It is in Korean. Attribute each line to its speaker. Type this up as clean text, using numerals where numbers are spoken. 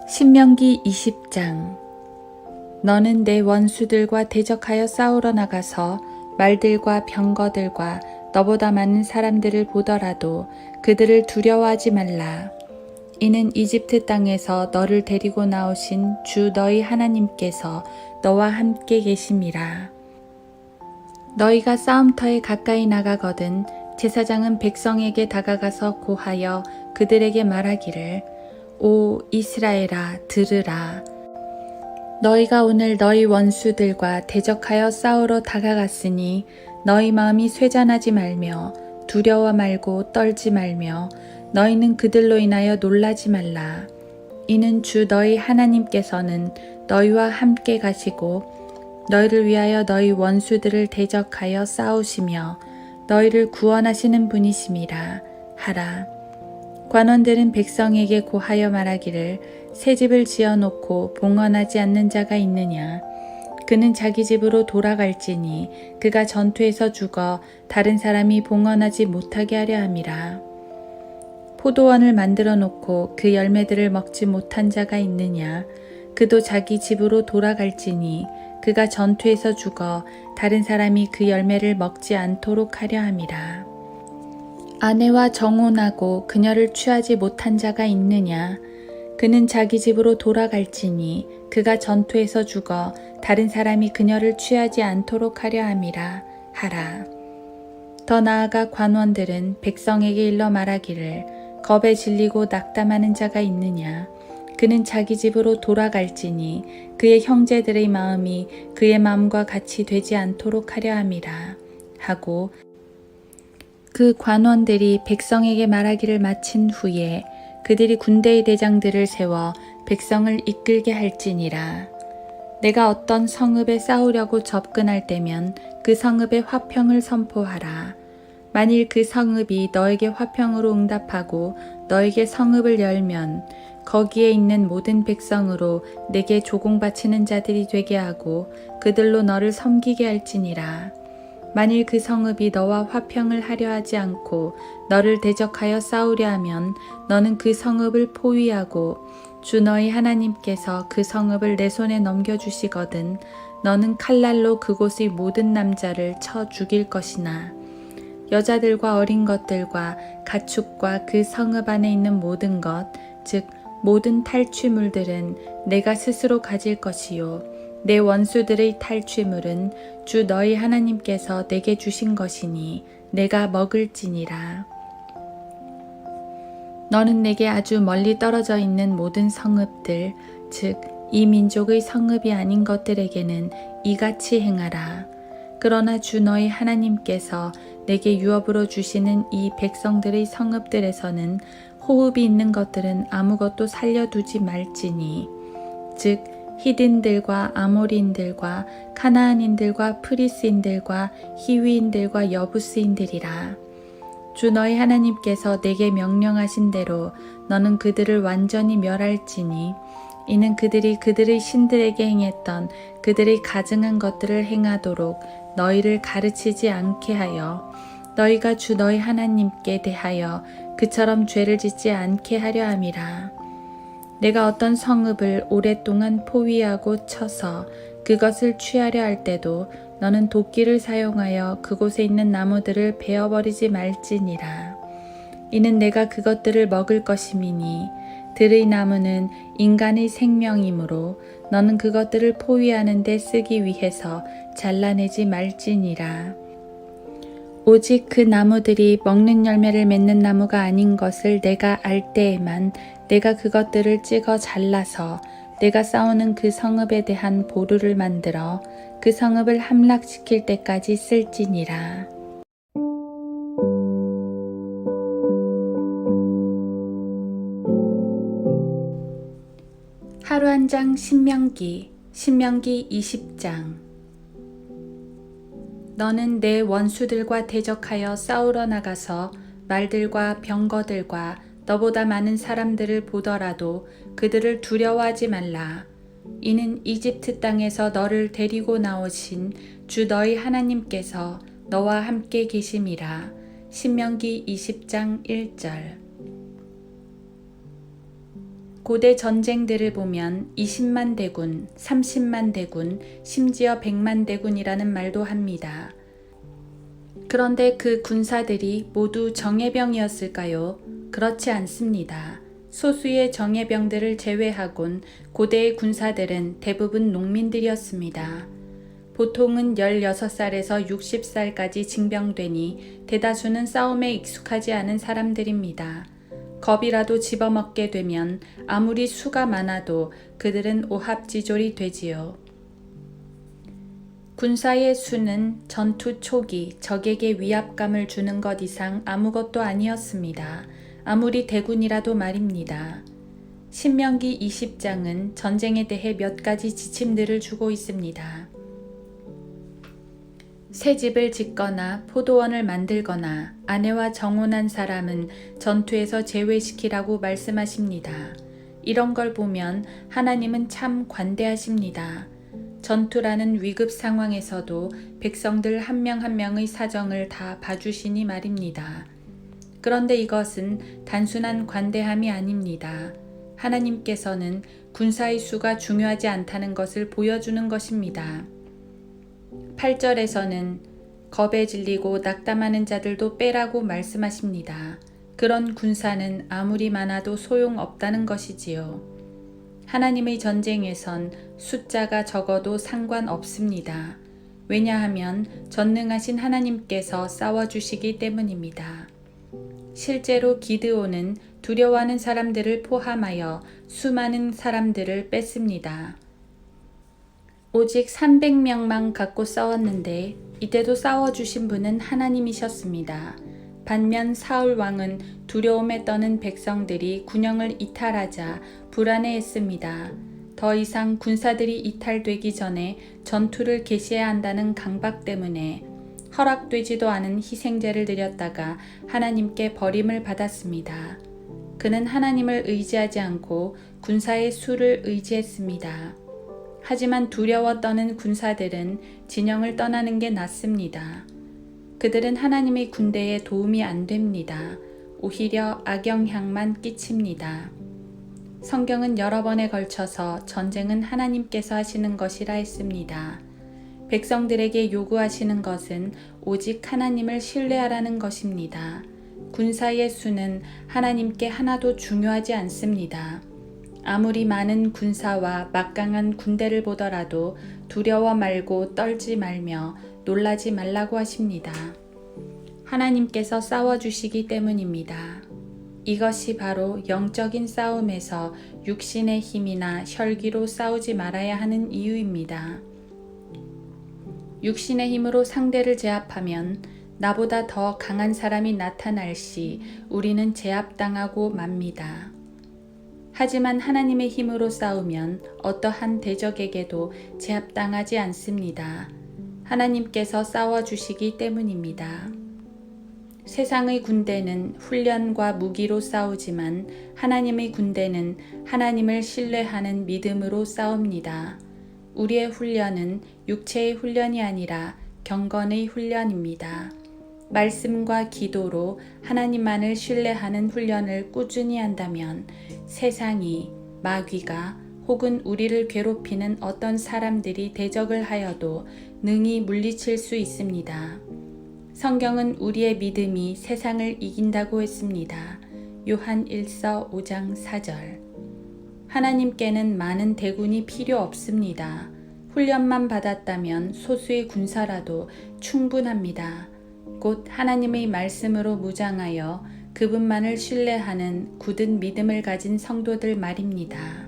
Speaker 1: 신명기 20장. 너는 내 원수들과 대적하여 싸우러 나가서 말들과 병거들과 너보다 많은 사람들을 보더라도 그들을 두려워하지 말라. 이는 이집트 땅에서 너를 데리고 나오신 주 너희 하나님께서 너와 함께 계심이라. 너희가 싸움터에 가까이 나가거든 제사장은 백성에게 다가가서 고하여 그들에게 말하기를 오 이스라엘아 들으라. 너희가 오늘 너희 원수들과 대적하여 싸우러 다가갔으니 너희 마음이 쇠잔하지 말며 두려워 말고 떨지 말며 너희는 그들로 인하여 놀라지 말라. 이는 주 너희 하나님께서는 너희와 함께 가시고 너희를 위하여 너희 원수들을 대적하여 싸우시며 너희를 구원하시는 분이심이라 하라. 관원들은 백성에게 고하여 말하기를 새 집을 지어놓고 봉헌하지 않는 자가 있느냐. 그는 자기 집으로 돌아갈지니 그가 전투에서 죽어 다른 사람이 봉헌하지 못하게 하려 함이라. 포도원을 만들어 놓고 그 열매들을 먹지 못한 자가 있느냐. 그도 자기 집으로 돌아갈지니 그가 전투에서 죽어 다른 사람이 그 열매를 먹지 않도록 하려 함이라. 아내와 정혼하고 그녀를 취하지 못한 자가 있느냐. 그는 자기 집으로 돌아갈지니 그가 전투에서 죽어 다른 사람이 그녀를 취하지 않도록 하려 함이라 하라. 더 나아가 관원들은 백성에게 일러 말하기를 겁에 질리고 낙담하는 자가 있느냐. 그는 자기 집으로 돌아갈지니 그의 형제들의 마음이 그의 마음과 같이 되지 않도록 하려 함이라 하고 그 관원들이 백성에게 말하기를 마친 후에 그들이 군대의 대장들을 세워 백성을 이끌게 할지니라. 내가 어떤 성읍에 싸우려고 접근할 때면 그 성읍의 화평을 선포하라. 만일 그 성읍이 너에게 화평으로 응답하고 너에게 성읍을 열면 거기에 있는 모든 백성으로 내게 조공 바치는 자들이 되게 하고 그들로 너를 섬기게 할지니라. 만일 그 성읍이 너와 화평을 하려 하지 않고 너를 대적하여 싸우려 하면 너는 그 성읍을 포위하고 주 너희 하나님께서 그 성읍을 내 손에 넘겨주시거든 너는 칼날로 그곳의 모든 남자를 쳐 죽일 것이나 여자들과 어린 것들과 가축과 그 성읍 안에 있는 모든 것, 즉 모든 탈취물들은 내가 스스로 가질 것이요 내 원수들의 탈취물은 주 너희 하나님께서 내게 주신 것이니 내가 먹을지니라. 너는 내게 아주 멀리 떨어져 있는 모든 성읍들, 즉 이 민족의 성읍이 아닌 것들에게는 이같이 행하라. 그러나 주 너희 하나님께서 내게 유업으로 주시는 이 백성들의 성읍들에서는 호흡이 있는 것들은 아무것도 살려두지 말지니, 즉 히딘들과 아모리인들과 카나안인들과 프리스인들과 히위인들과 여부스인들이라. 주 너희 하나님께서 내게 명령하신 대로 너는 그들을 완전히 멸할지니 이는 그들이 그들의 신들에게 행했던 그들의 가증한 것들을 행하도록 너희를 가르치지 않게 하여 너희가 주 너희 하나님께 대하여 그처럼 죄를 짓지 않게 하려 함이라. 내가 어떤 성읍을 오랫동안 포위하고 쳐서 그것을 취하려 할 때도 너는 도끼를 사용하여 그곳에 있는 나무들을 베어버리지 말지니라. 이는 내가 그것들을 먹을 것임이니 들의 나무는 인간의 생명이므로 너는 그것들을 포위하는 데 쓰기 위해서 잘라내지 말지니라. 오직 그 나무들이 먹는 열매를 맺는 나무가 아닌 것을 내가 알 때에만 내가 그것들을 찍어 잘라서 내가 싸우는 그 성읍에 대한 보루를 만들어 그 성읍을 함락시킬 때까지 쓸지니라. 하루 한 장 신명기 20장. 너는 내 원수들과 대적하여 싸우러 나가서 말들과 병거들과 너보다 많은 사람들을 보더라도 그들을 두려워하지 말라. 이는 이집트 땅에서 너를 데리고 나오신 주 너희 하나님께서 너와 함께 계심이라. 신명기 20장 1절. 고대 전쟁들을 보면 20만 대군, 30만 대군, 심지어 100만 대군이라는 말도 합니다. 그런데 그 군사들이 모두 정예병이었을까요? 그렇지 않습니다. 소수의 정예병들을 제외하곤 고대의 군사들은 대부분 농민들이었습니다. 보통은 16살에서 60살까지 징병되니 대다수는 싸움에 익숙하지 않은 사람들입니다. 겁이라도 집어먹게 되면 아무리 수가 많아도 그들은 오합지졸이 되지요. 군사의 수는 전투 초기 적에게 위압감을 주는 것 이상 아무것도 아니었습니다. 아무리 대군이라도 말입니다. 신명기 20장은 전쟁에 대해 몇 가지 지침들을 주고 있습니다. 새 집을 짓거나 포도원을 만들거나 아내와 정혼한 사람은 전투에서 제외시키라고 말씀하십니다. 이런 걸 보면 하나님은 참 관대하십니다. 전투라는 위급 상황에서도 백성들 한 명 한 명의 사정을 다 봐주시니 말입니다. 그런데 이것은 단순한 관대함이 아닙니다. 하나님께서는 군사의 수가 중요하지 않다는 것을 보여주는 것입니다. 8절에서는 겁에 질리고 낙담하는 자들도 빼라고 말씀하십니다. 그런 군사는 아무리 많아도 소용없다는 것이지요. 하나님의 전쟁에선 숫자가 적어도 상관없습니다. 왜냐하면 전능하신 하나님께서 싸워주시기 때문입니다. 실제로 기드온은 두려워하는 사람들을 포함하여 수많은 사람들을 뺐습니다. 오직 300명만 갖고 싸웠는데 이때도 싸워주신 분은 하나님이셨습니다. 반면 사울 왕은 두려움에 떠는 백성들이 군영을 이탈하자 불안해했습니다. 더 이상 군사들이 이탈되기 전에 전투를 개시해야 한다는 강박 때문에 허락되지도 않은 희생제를 드렸다가 하나님께 버림을 받았습니다. 그는 하나님을 의지하지 않고 군사의 수를 의지했습니다. 하지만 두려워 떠는 군사들은 진영을 떠나는 게 낫습니다. 그들은 하나님의 군대에 도움이 안 됩니다. 오히려 악영향만 끼칩니다. 성경은 여러 번에 걸쳐서 전쟁은 하나님께서 하시는 것이라 했습니다. 백성들에게 요구하시는 것은 오직 하나님을 신뢰하라는 것입니다. 군사의 수는 하나님께 하나도 중요하지 않습니다. 아무리 많은 군사와 막강한 군대를 보더라도 두려워 말고 떨지 말며 놀라지 말라고 하십니다. 하나님께서 싸워주시기 때문입니다. 이것이 바로 영적인 싸움에서 육신의 힘이나 혈기로 싸우지 말아야 하는 이유입니다. 육신의 힘으로 상대를 제압하면 나보다 더 강한 사람이 나타날 시 우리는 제압당하고 맙니다. 하지만 하나님의 힘으로 싸우면 어떠한 대적에게도 제압당하지 않습니다. 하나님께서 싸워주시기 때문입니다. 세상의 군대는 훈련과 무기로 싸우지만 하나님의 군대는 하나님을 신뢰하는 믿음으로 싸웁니다. 우리의 훈련은 육체의 훈련이 아니라 경건의 훈련입니다. 말씀과 기도로 하나님만을 신뢰하는 훈련을 꾸준히 한다면 세상이, 마귀가 혹은 우리를 괴롭히는 어떤 사람들이 대적을 하여도 능히 물리칠 수 있습니다. 성경은 우리의 믿음이 세상을 이긴다고 했습니다. 요한 1서 5장 4절. 하나님께는 많은 대군이 필요 없습니다. 훈련만 받았다면 소수의 군사라도 충분합니다. 곧 하나님의 말씀으로 무장하여 그분만을 신뢰하는 굳은 믿음을 가진 성도들 말입니다.